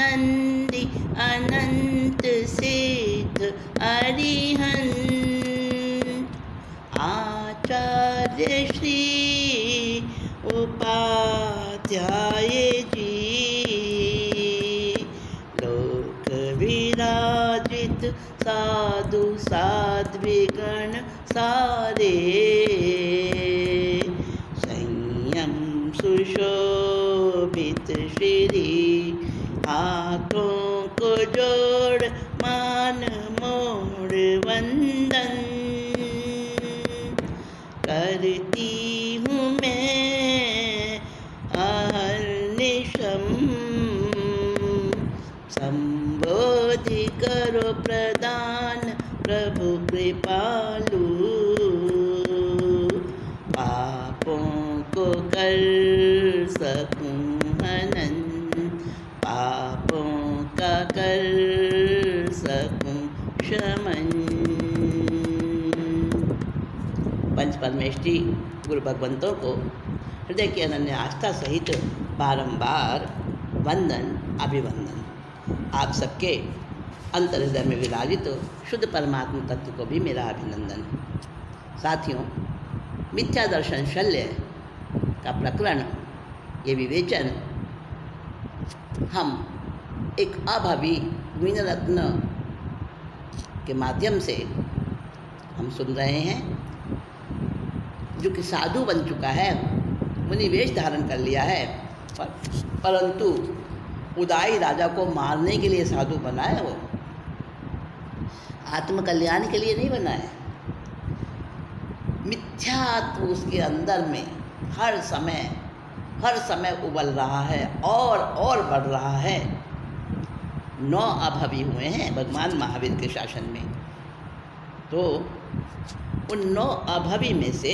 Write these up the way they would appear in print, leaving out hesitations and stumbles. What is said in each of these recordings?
नंदी अनंत सिद्ध अरिहंत आचार्य श्री उपाध्याय जी लोक विराजित साधु साध्वीगण सारे संयम सुशोभित श्री हाथों को जोड़ मान मोड़ वंदन करती हूँ मैं अहर्निशम संबोधि करो प्रदान प्रभु कृपालु पापों को कर सकूं हनन पापों का कर सकूं शमन। पंच परमेष्ठी गुरु भगवंतों को हृदय की अनन्य आस्था सहित बारंबार वंदन अभिवंदन। आप सबके अंतर हृदय में विराजित शुद्ध परमात्मा तत्व को भी मेरा अभिनंदन। साथियों, मिथ्या दर्शन शल्य का प्रकरण, ये विवेचन हम एक अभावी वीणरत्न के माध्यम से हम सुन रहे हैं, जो कि साधु बन चुका है, मुनि वेश धारण कर लिया है, परंतु उदाई राजा को मारने के लिए साधु बना है। वो आत्मकल्याण के लिए नहीं बना है। मिथ्यात्व उसके अंदर में हर समय उबल रहा है और बढ़ रहा है। 9 अभावी हुए हैं भगवान महावीर के शासन में, तो उन 9 अभावी में से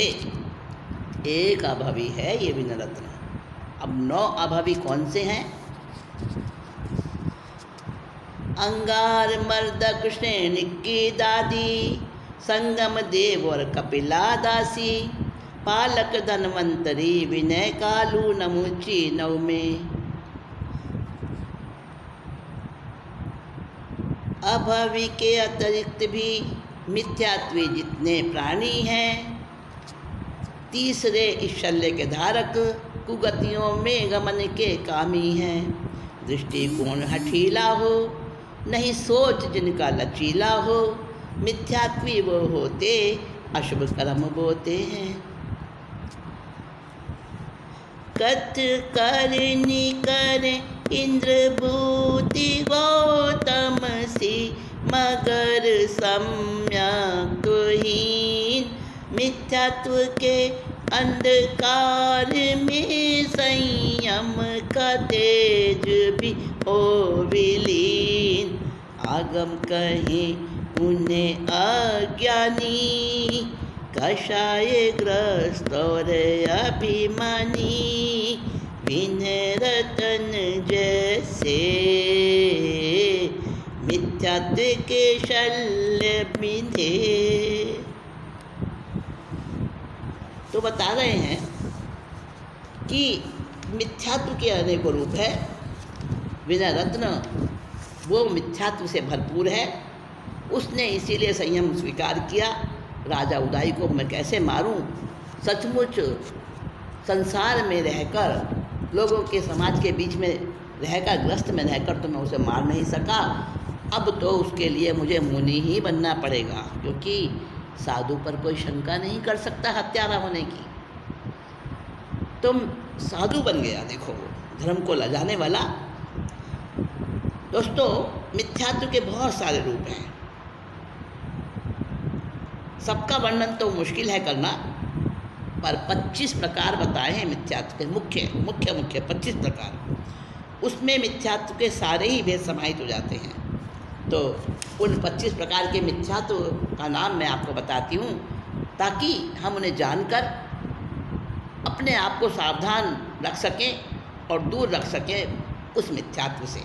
एक अभावी है ये वीणरत्न। अब 9 अभावी कौन से हैं? अंगार मर्दक श्रेणी की दादी संगम देव और कपिला दासी पालक धनवंतरी विनय कालू नमुची नव में अभावी के अतिरिक्त भी मिथ्यात्वी जितने प्राणी हैं, तीसरे इस शल्य के धारक कुगतियों में गमन के कामी हैं। दृष्टिकोण हठीला हो, नहीं सोच जिनका लचीला हो, मिथ्यात्वी वो होते अशुभ कर्म बोते हैं। कथ करनी करे इंद्रभूति गौतम सी मगर सम्यक तुहीन मिथ्यात्व के अंधकार में संयम का तेज भी हो विलीन। आगम कहीं उन्हें अज्ञानी कषाय ग्रस्त और अभिमानी विनय रतन जैसे मिथ्यात्व के शल्य बिंधे। तो बता रहे हैं कि मिथ्यात्व के अनेकों रूप है। वीणरत्न वो मिथ्यात्व से भरपूर है। उसने इसीलिए संयम स्वीकार किया। राजा उदाई को मैं कैसे मारूं? सचमुच संसार में रहकर, लोगों के समाज के बीच में रहकर, ग्रस्त में रहकर तो मैं उसे मार नहीं सका। अब तो उसके लिए मुझे मुनि ही बनना पड़ेगा, क्योंकि साधु पर कोई शंका नहीं कर सकता हत्यारा होने की। तुम साधु बन गया, देखो धर्म को लजाने वाला। दोस्तों, मिथ्यात्व के बहुत सारे रूप हैं। सबका वर्णन तो मुश्किल है करना, पर 25 प्रकार बताए हैं मिथ्यात्व के। मुख्य 25 प्रकार। उसमें मिथ्यात्व के सारे ही भेद समाहित हो जाते हैं। तो उन 25 प्रकार के मिथ्यात्व का नाम मैं आपको बताती हूँ, ताकि हम उन्हें जानकर अपने आप को सावधान रख सकें और दूर रख सकें उस मिथ्यात्व से।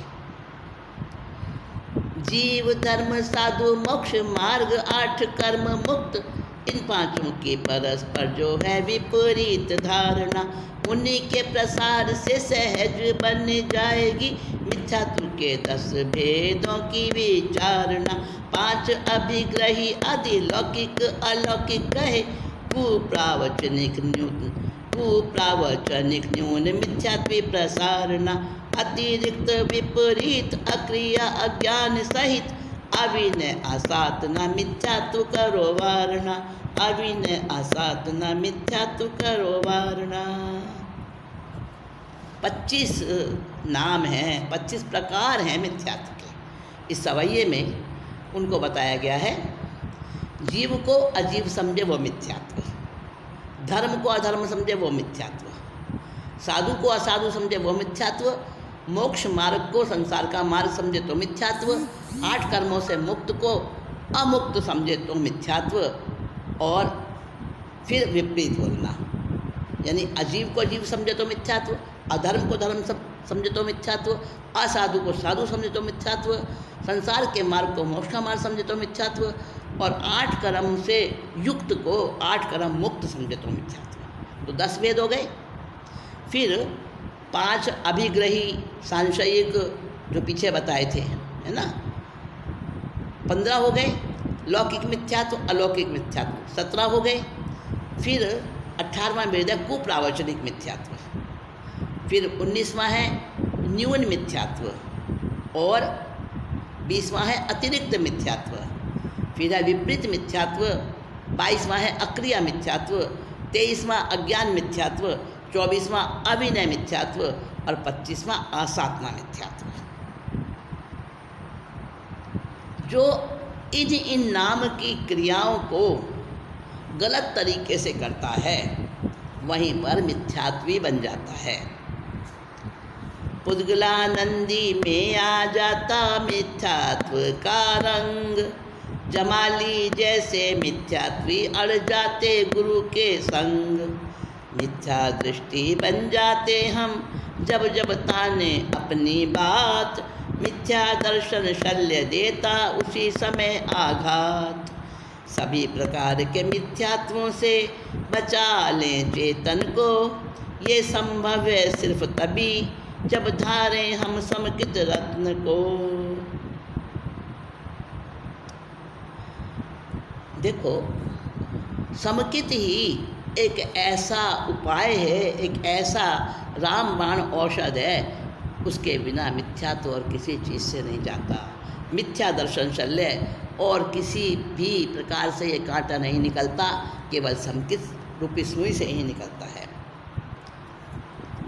जीव धर्म साधु मोक्ष मार्ग 8 कर्म मुक्त इन पांचों की परस्पर जो है विपरीत धारणा, उन्हीं के प्रसार से सहज बन जाएगी मिथ्यात्व के 10 भेदों की विचारणा। 5 अभिग्रही अधिलौकिक अलौकिक कहे, कुप्रावचनिक न्यून मिथ्यात्वी प्रसारणा। अतिरिक्त विपरीत अक्रिया अज्ञान सहित, अविनय असाधना मिथ्यात्व करो वारणा। अविनय असाधना मिथ्यात्व करो वारणा। 25 नाम हैं, 25 प्रकार हैं मिथ्यात्व के। इस सवैये में उनको बताया गया है, जीव को अजीव समझे वो मिथ्यात्व, धर्म को अधर्म समझे वो मिथ्यात्व, साधु को असाधु समझे वो मिथ्यात्व, मोक्ष मार्ग को संसार का मार्ग समझे तो मिथ्यात्व, 8 कर्मों से मुक्त को अमुक्त समझे तो मिथ्यात्व, और फिर विपरीत बोलना, यानी अजीव को अजीव समझे तो मिथ्यात्व, अधर्म को धर्म समझे तो मिथ्यात्व, असाधु को साधु समझे तो मिथ्यात्व, संसार के मार्ग को मोक्ष का मार्ग समझे तो मिथ्यात्व, और 8 कर्म से युक्त को 8 कर्म मुक्त समझे तो मिथ्यात्व। तो 10 भेद हो गए। फिर 5 अभिग्रही सांशयिक जो पीछे बताए थे, है ना, 15 हो गए। लौकिक मिथ्यात्व अलौकिक मिथ्यात्व 17 हो गए। फिर 18वां भेद है कुप्रावचनिक मिथ्यात्व। फिर 19वां है न्यून मिथ्यात्व, और 20वां है अतिरिक्त मिथ्यात्व। फिर है विपरीत मिथ्यात्व, 22वां है अक्रिया मिथ्यात्व, 23वां अज्ञान मिथ्यात्व, 24वां अविनय मिथ्यात्व, और 25वां असाधना मिथ्यात्व। जो इन नाम की क्रियाओं को गलत तरीके से करता है वहीं पर मिथ्यात्वी बन जाता है। पुद्गलानंदी में आ जाता मिथ्यात्व का रंग, जमाली जैसे मिथ्यात्वी अड़ जाते गुरु के संग। मिथ्या दृष्टि बन जाते हम जब जब ताने अपनी बात, मिथ्या दर्शन शल्य देता उसी समय आघात। सभी प्रकार के मिथ्यात्वों से बचा लें चेतन को, ये संभव है सिर्फ तभी जब धारें हम समकित रत्न को। देखो, समकित ही एक ऐसा उपाय है, एक ऐसा रामबाण औषध है, उसके बिना मिथ्यात्व और किसी चीज़ से नहीं जाता। मिथ्या दर्शन शल्य और किसी भी प्रकार से ये कांटा नहीं निकलता, केवल समकित रूपी सुई से ही निकलता है।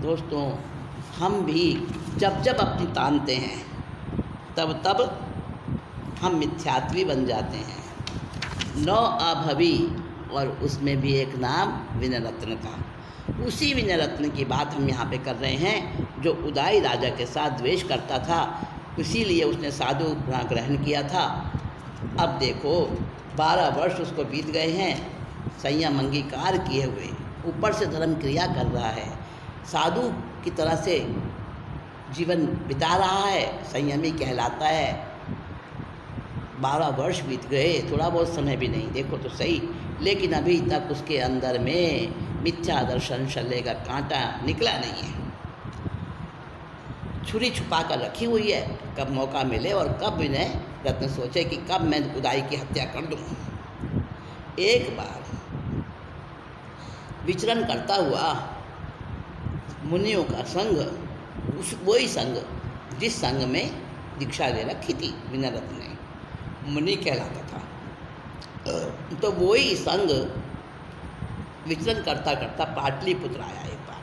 दोस्तों, हम भी जब जब अपनी तानते हैं तब तब हम मिथ्यात्वी बन जाते हैं। 9 अभवी, और उसमें भी एक नाम विनय रत्न का। उसी विनय रत्न की बात हम यहाँ पे कर रहे हैं, जो उदाई राजा के साथ द्वेष करता था, इसीलिए उसने साधु गुण ग्रहण किया था। अब देखो 12 वर्ष उसको बीत गए हैं संयम अंगीकार किए हुए, ऊपर से धर्म क्रिया कर रहा है, साधु की तरह से जीवन बिता रहा है, संयमी कहलाता है। 12 वर्ष बीत गए, थोड़ा बहुत समय भी नहीं, देखो तो सही, लेकिन अभी तक उसके अंदर में मिथ्या दर्शन शल्य का कांटा निकला नहीं है। छुरी छुपा कर रखी हुई है, कब मौका मिले और कब विनय रत्न सोचे कि कब मैं उदाई की हत्या कर दूँ। एक बार विचरण करता हुआ मुनियों का संग, वही संग जिस संग में दीक्षा ले रखी थी विनय रत्न ने, मुनि कहलाता था, तो वही संग विचरण करता करता पाटलिपुत्र आया एक बार।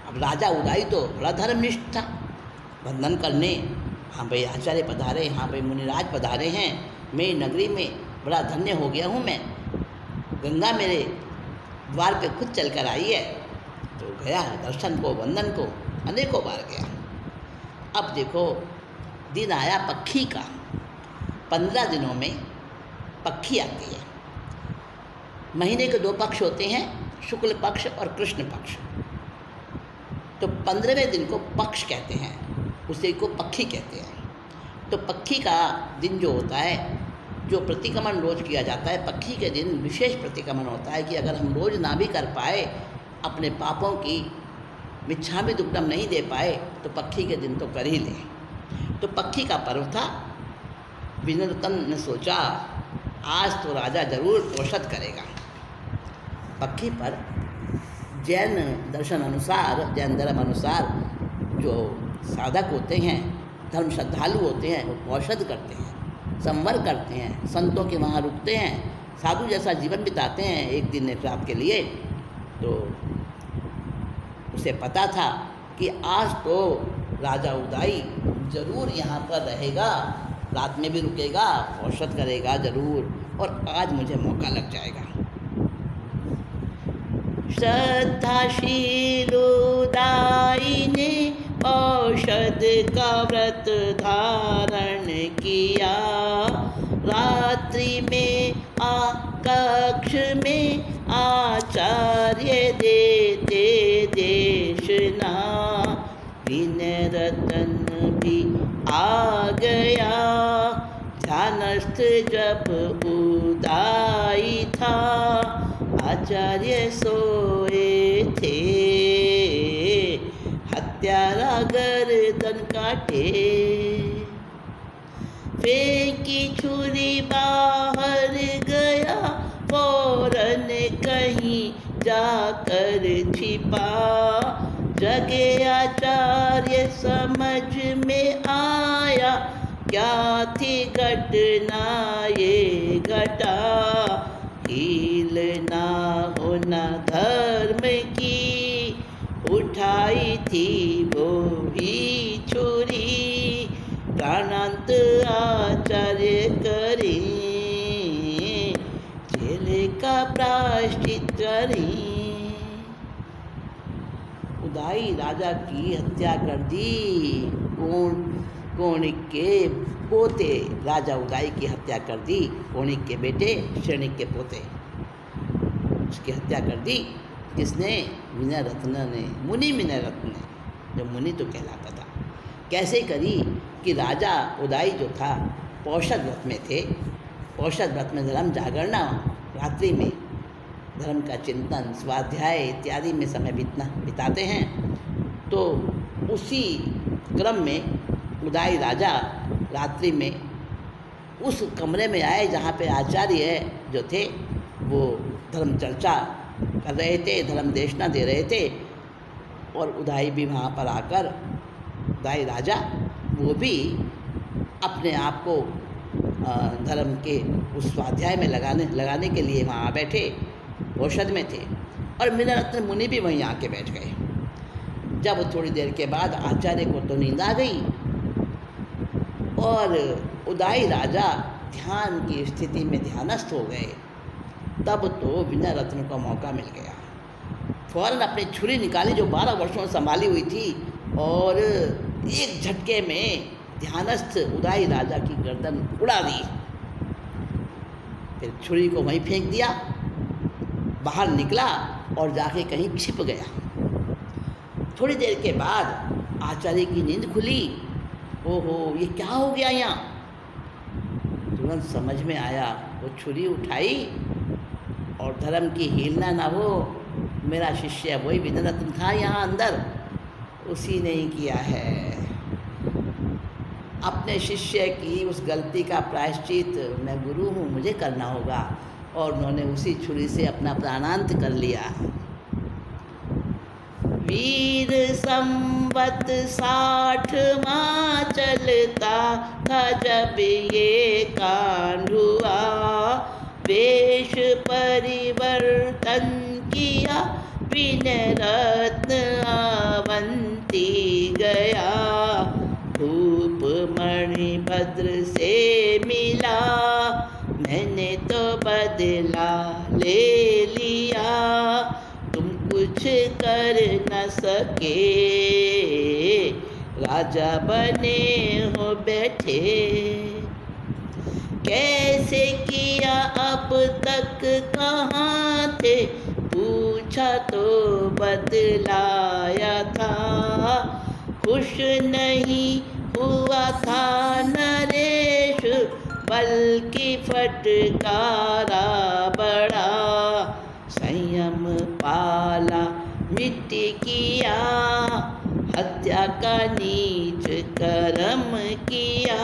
अब राजा उदाई तो बड़ा धर्मनिष्ठ था, वंदन करने, हाँ भाई आचार्य पधारे, हाँ भाई मुनिराज पधारे हैं, मेरी नगरी में बड़ा धन्य हो गया हूँ मैं, गंगा मेरे द्वार पे खुद चल कर आई है। तो गया, दर्शन को वंदन को अनेकों बार गया। अब देखो दिन आया पक्षी का, 15 दिनों में पक्षी आती है। महीने के 2 पक्ष होते हैं, शुक्ल पक्ष और कृष्ण पक्ष। तो 15वें दिन को पक्ष कहते हैं, उसी को पक्षी कहते हैं। तो पक्षी का दिन जो होता है जो प्रतिक्रमण रोज किया जाता है, पक्षी के दिन विशेष प्रतिक्रमण होता है कि अगर हम रोज ना भी कर पाए, अपने पापों की मिच्छामि दुक्कडम नहीं दे पाए, तो पक्षी के दिन तो कर ही लें। तो पक्षी का पर्व था। विनोदन ने सोचा आज तो राजा जरूर पोषद करेगा। पक्षी पर जैन दर्शन अनुसार, जैन धर्म अनुसार जो साधक होते हैं, धर्म श्रद्धालु होते हैं, वो पोषद करते हैं, संवर करते हैं, संतों के वहाँ रुकते हैं, साधु जैसा जीवन बिताते हैं एक दिन एक रात के लिए। तो उसे पता था कि आज तो राजा उदाई जरूर यहाँ पर रहेगा, रात में भी रुकेगा, औषध करेगा जरूर, और आज मुझे मौका लग जाएगा। श्रद्धाशील उदाई ने औषध का व्रत धारण किया, रात्रि में कक्ष में आचार्य देते देशना, विनय रतन भी आ गया, ध्यानस्थ जब उदाई था, आचार्य सोए थे, हत्यारा गर्दन काटे, फेंकी छुरी बाहर गया, फौरन कहीं जाकर छिपा, जगे आचार्य समझ में आया, क्या थी घटना ये घटा, हील ना होना धर्म की, उठाई थी वो ही छुरी, प्राणांत आचार्य करें, जेल का प्रायश्चित करें। उदाई राजा की हत्या कर दी। कोणिक के पोते राजा उदाई की हत्या कर दी। कोणिक के बेटे क्षणिक के पोते, उसकी हत्या कर दी। किसने? विनय रत्न ने, मुनि विनय रत्न ने, जो मुनि तो कहलाता था। कैसे करी कि राजा उदाई जो था पौषद व्रत में थे। पौषद व्रत में धर्म जागरणा, रात्रि में धर्म का चिंतन, स्वाध्याय इत्यादि में समय बिताते हैं। तो उसी क्रम में उदाई राजा रात्रि में उस कमरे में आए जहाँ पे आचार्य जो थे वो धर्म चर्चा कर रहे थे, धर्म देशना दे रहे थे। और उदाई भी वहाँ पर आकर, उदाई राजा वो भी अपने आप को धर्म के उस स्वाध्याय में लगाने के लिए वहाँ बैठे, औषध में थे। और विनय रत्न मुनि भी वहीं आके बैठ गए। जब थोड़ी देर के बाद आचार्य को तो नींद आ गई और उदाई राजा ध्यान की स्थिति में ध्यानस्थ हो गए, तब तो विनय रत्न को मौका मिल गया। फौरन अपनी छुरी निकाली जो 12 वर्षों से संभाली हुई थी, और एक झटके में ध्यानस्थ उदाई राजा की गर्दन उड़ा दी। फिर छुरी को वहीं फेंक दिया, बाहर निकला और जाके कहीं छिप गया। थोड़ी देर के बाद आचार्य की नींद खुली। ओहो, ये क्या हो गया यहाँ? तुरंत समझ में आया। वो छुरी उठाई और धर्म की हीलना ना हो, मेरा शिष्य वही विनय रत्न था यहाँ अंदर, उसी ने ही किया है। अपने शिष्य की उस गलती का प्रायश्चित मैं गुरु हूँ, मुझे करना होगा। और उन्होंने उसी छुरी से अपना प्राणांत कर लिया। वीर संवत 60वां चलता था जब ये कांड हुआ, वेश परिवर्तन किया, विनय रत्न अवंती गया, धूप मणिभद्र से मिला, मैंने तो बदला ले लिया, तुम कुछ कर न सके, राजा बने हो बैठे। कैसे किया अब तक कहाँ थे, पूछा तो बतलाया था, खुश नहीं हुआ था नरेश, बल्कि फटकारा बड़ा। संयम पाला मिट्टी किया, हत्या का नीच कर्म किया।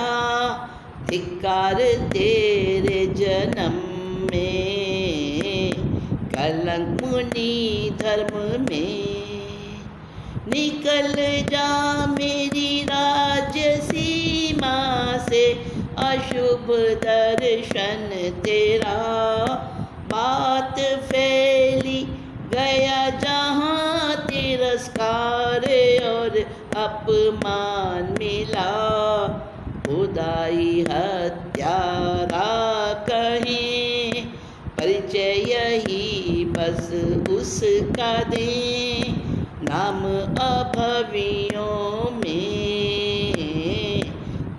धिक्कार तेरे जन्म में, कलंक मुनि धर्म में। निकल जा मेरी राज्य सीमा से, अशुभ दर्शन तेरा। बात फैली गया जहाँ, तिरस्कार और अपमान मिला। खुदाई हत्यारा कहें, परिचय यही बस उसका दें। नाम अभवियों में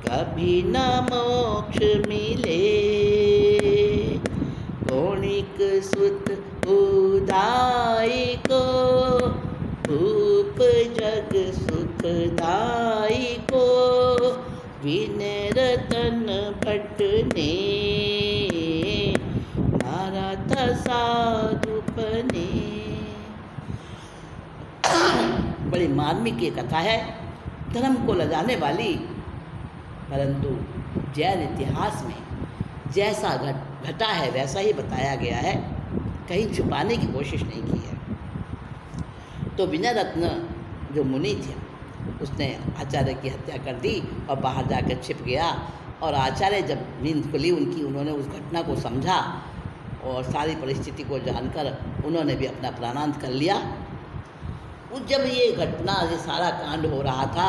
कभी न मोक्ष मिले। कौणिक सुत उदाई को, भूप जग सुखदाई को। विनय रतन भट्ट ने मारा था साधुप ने। बड़ी मार्मिक ये कथा है, धर्म को लजाने वाली, परंतु जैन इतिहास में जैसा घटा है वैसा ही बताया गया है, कहीं छुपाने की कोशिश नहीं की है। तो विनय रत्न जो मुनि थे, उसने आचार्य की हत्या कर दी और बाहर जाकर छिप गया। और आचार्य जब नींद खुली उनकी, उन्होंने उस घटना को समझा और सारी परिस्थिति को जानकर उन्होंने भी अपना प्राणांत कर लिया। जब ये घटना, ये सारा कांड हो रहा था,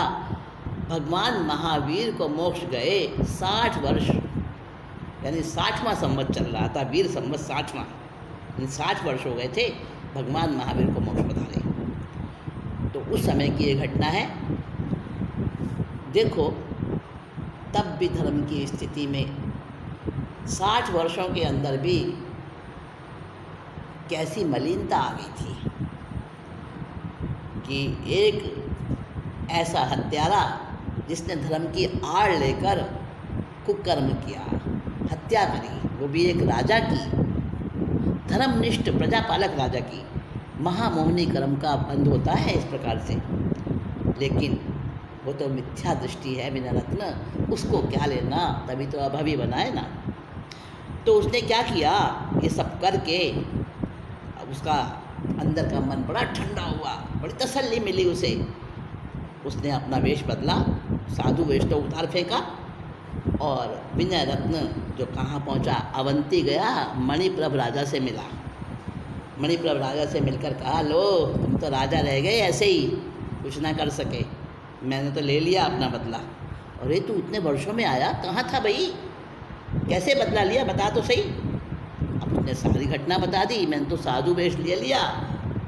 भगवान महावीर को मोक्ष गए 60 वर्ष, यानी 60वां संवत चल रहा था, वीर संवत 60वां, 60 वर्ष हो गए थे भगवान महावीर को मोक्ष पधारे। तो उस समय की ये घटना है। देखो, तब भी धर्म की स्थिति में 60 वर्षों के अंदर भी कैसी मलिनता आ गई थी कि एक ऐसा हत्यारा जिसने धर्म की आड़ लेकर कुकर्म किया, हत्या करी, वो भी एक राजा की, धर्मनिष्ठ प्रजापालक राजा की। महामोहनी कर्म का बंध होता है इस प्रकार से, लेकिन वो तो मिथ्या दृष्टि है विनय रत्न, उसको क्या लेना, तभी तो अभावी बनाए ना। तो उसने क्या किया, ये सब करके उसका अंदर का मन बड़ा ठंडा हुआ, बड़ी तसल्ली मिली उसे। उसने अपना वेश बदला, साधु वेश तो उतार फेंका और विनय रत्न जो कहाँ पहुँचा, अवंती गया, मणिप्रभ राजा से मिला। मणिप्रभ राजा से मिलकर कहा, लो तुम तो राजा रह गए ऐसे ही, कुछ ना कर सके, मैंने तो ले लिया अपना बदला। अरे तू इतने वर्षों में आया, कहाँ था भाई, कैसे बदला लिया, बता तो सही। अब उसने सारी घटना बता दी, मैंने तो साधु वेश ले लिया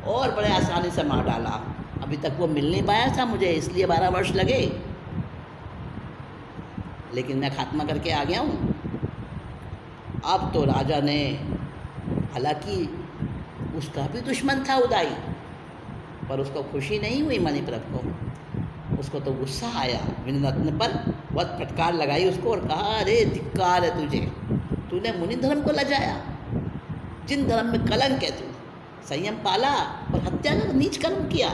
और बड़े आसानी से मार डाला। अभी तक वो मिल नहीं पाया था मुझे, इसलिए 12 वर्ष लगे, लेकिन मैं खात्मा करके आ गया हूँ। अब तो राजा ने, हालांकि उसका भी दुश्मन था उदाई, पर उसको खुशी नहीं हुई मणिप्रभ को, उसको तो गुस्सा आया विनय रत्न पर। बहुत फटकार लगाई उसको और कहा, अरे धिक्कार है तुझे, तूने मुनि धर्म को लजाया, जिन धर्म में कलंक है, तू संयम पाला और हत्या का नीच कर्म किया।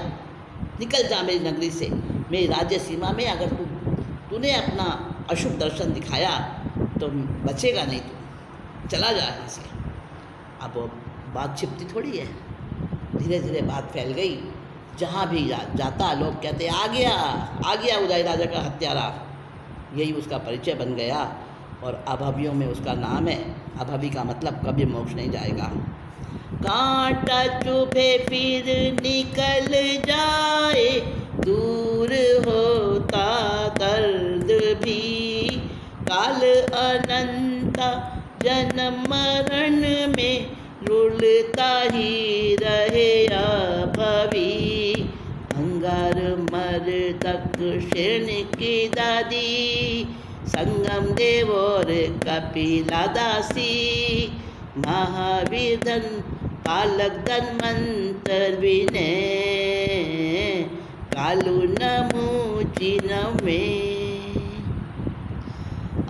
निकल जा मेरी नगरी से, मेरी राज्य सीमा में। अगर तूने अपना अशुभ दर्शन दिखाया तो बचेगा नहीं, तू चला जा यहाँ से। अब बात छिपती थोड़ी है, धीरे धीरे बात फैल गई। जहाँ भी जाता लोग कहते, आ गया उदय राजा का हत्यारा। यही उसका परिचय बन गया और अभावियों में उसका नाम है। अभावी का मतलब कभी मोक्ष नहीं जाएगा। कांटा चुभे फिर निकल जाए, दूर होता दर्द भी। काल अनंत जन्म मरण में रुलता ही रहे अभावी। अंगार मर तक शेण की दादी, संगम देव और कपिला दासी। महावीर धन पालक धन्वंतर विनय, कालू नमो चिन्ह में।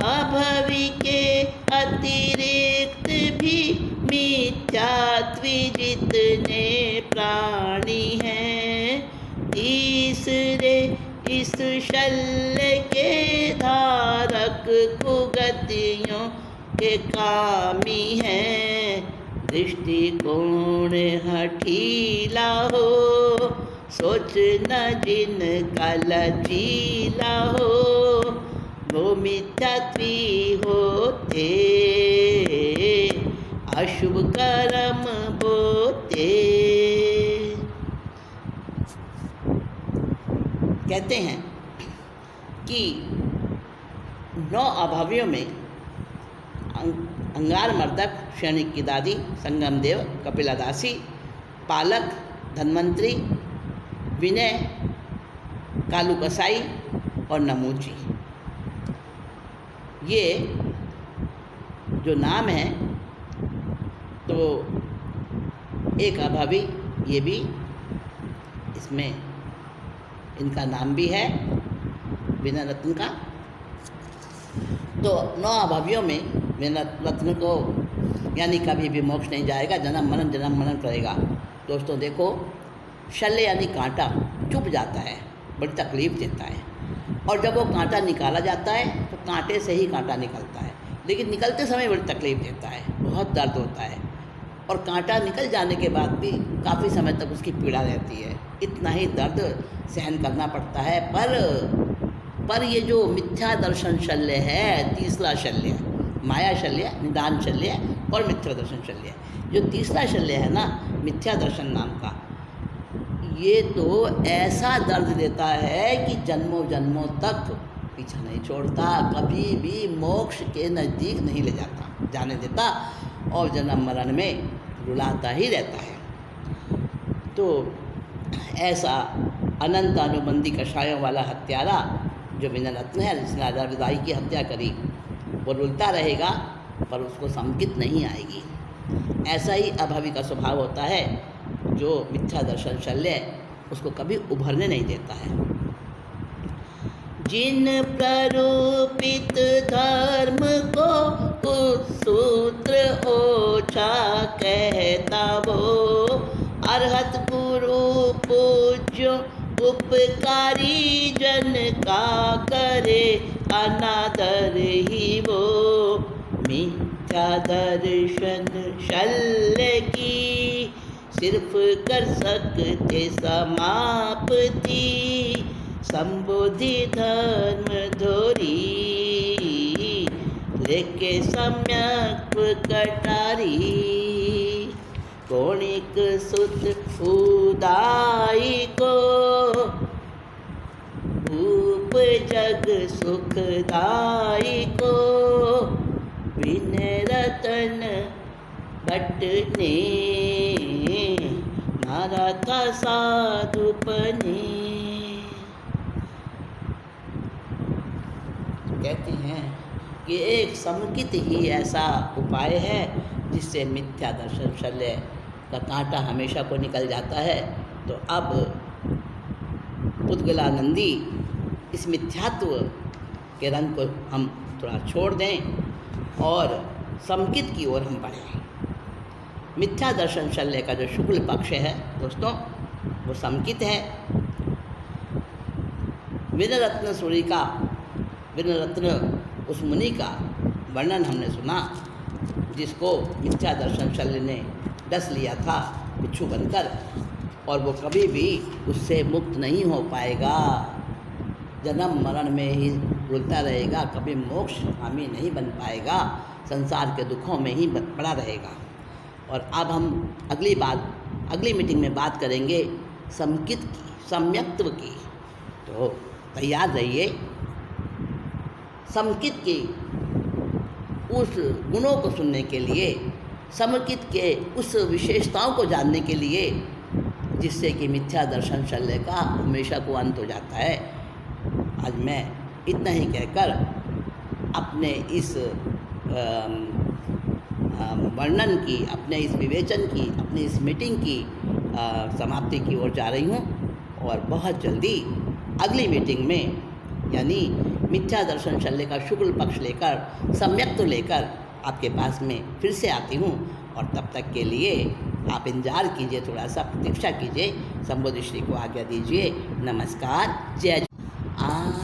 अभवी के अतिरिक्त भी मिथ्यात्वी जितने प्राणी हैं, तीसरे इस शल्य के धारक कुगतियों के कामी हैं। दृष्टिकोण हठीला हो, सोच न जिन का लचीला हो, वो मिथ्यात्वी होते, अशुभ कर्म बोते। कहते हैं कि 9 अभावियों में अंगार मर्दक, क्षणिक की दादी, संगम देव, कपिलादासी, पालक, धन्वंतरी, विनय, कालू कसाई और नमूची, ये जो नाम है तो एक अभावी, ये भी इसमें इनका नाम भी है विनय रत्न का। तो 9 अभावियों में विनय रत्न को यानी कभी भी मोक्ष नहीं जाएगा, जन्म मरण करेगा। दोस्तों देखो, शल्य यानी कांटा चुभ जाता है, बड़ी तकलीफ़ देता है, और जब वो कांटा निकाला जाता है तो कांटे से ही कांटा निकलता है, लेकिन निकलते समय बड़ी तकलीफ़ देता है, बहुत दर्द होता है, और कांटा निकल जाने के बाद भी काफ़ी समय तक उसकी पीड़ा रहती है, इतना ही दर्द सहन करना पड़ता है। पर ये जो मिथ्या दर्शन शल्य है, तीसरा शल्य, माया शल्य, निदान शल्य और मिथ्या दर्शन शल्य, जो तीसरा शल्य है ना, मिथ्या दर्शन नाम का, ये तो ऐसा दर्द देता है कि जन्मों जन्मों तक पीछा नहीं छोड़ता, कभी भी मोक्ष के नज़दीक नहीं ले जाने देता, और जन्म मरण में रुलाता ही रहता है। तो ऐसा अनंत अनुबंधी कषायों वाला हत्यारा जो विनय रत्न है, जिसने राजा विदाई की हत्या करी, वो रुलता रहेगा पर उसको समकित नहीं आएगी। ऐसा ही अभावी का स्वभाव होता है, जो मिथ्या दर्शन शल्य उसको कभी उभरने नहीं देता है। जिन प्ररूपित धर्म को कुछ सूत्र ओछा कहता वो, अरहत गुरु पूज्यो उपकारी जन का करे अनादर ही वो। मिथ्या दर्शन शल्य की सिर्फ कर सकते समाप्ति, संबुद्धि धर्म धोरी लेके सम्यक कटारी। कौणिक सुत उदाई को भूप जग सुखदाई को, विनय रतन भट्ट ने मारा था साधुपने। कहते हैं कि एक समुचित ही ऐसा उपाय है जिससे मिथ्या दर्शन शल्य का कांटा हमेशा को निकल जाता है। तो अब पुद्गलानंदी इस मिथ्यात्व के रंग को हम थोड़ा छोड़ दें और समकित की ओर हम बढ़ें। मिथ्या दर्शन शल्य का जो शुक्ल पक्ष है दोस्तों, वो समकित है। विनय रत्न सूरी का, विनय रत्न उस मुनि का वर्णन हमने सुना जिसको मिथ्या दर्शन शल्य ने डस लिया था बिच्छू बनकर, और वो कभी भी उससे मुक्त नहीं हो पाएगा, जन्म मरण में ही रुलता रहेगा, कभी मोक्ष हामी नहीं बन पाएगा, संसार के दुखों में ही पड़ा रहेगा। और अब हम अगली मीटिंग में बात करेंगे समकित की, सम्यक्त्व की। तो तैयार रहिए। समकित के उस गुणों को सुनने के लिए, समकित के उस विशेषताओं को जानने के लिए जिससे कि मिथ्या दर्शन शल्य का हमेशा को अंत हो जाता है। आज मैं इतना ही कहकर अपने इस वर्णन की, अपने इस विवेचन की, अपनी इस मीटिंग की समाप्ति की ओर जा रही हूँ। और बहुत जल्दी अगली मीटिंग में, यानी मिथ्या दर्शन शल्य का शुक्ल पक्ष लेकर, सम्यक्त्व लेकर आपके पास में फिर से आती हूँ, और तब तक के लिए आप इंतजार कीजिए, थोड़ा सा प्रतीक्षा कीजिए। संबोधि श्री को आज्ञा दीजिए। नमस्कार। जय।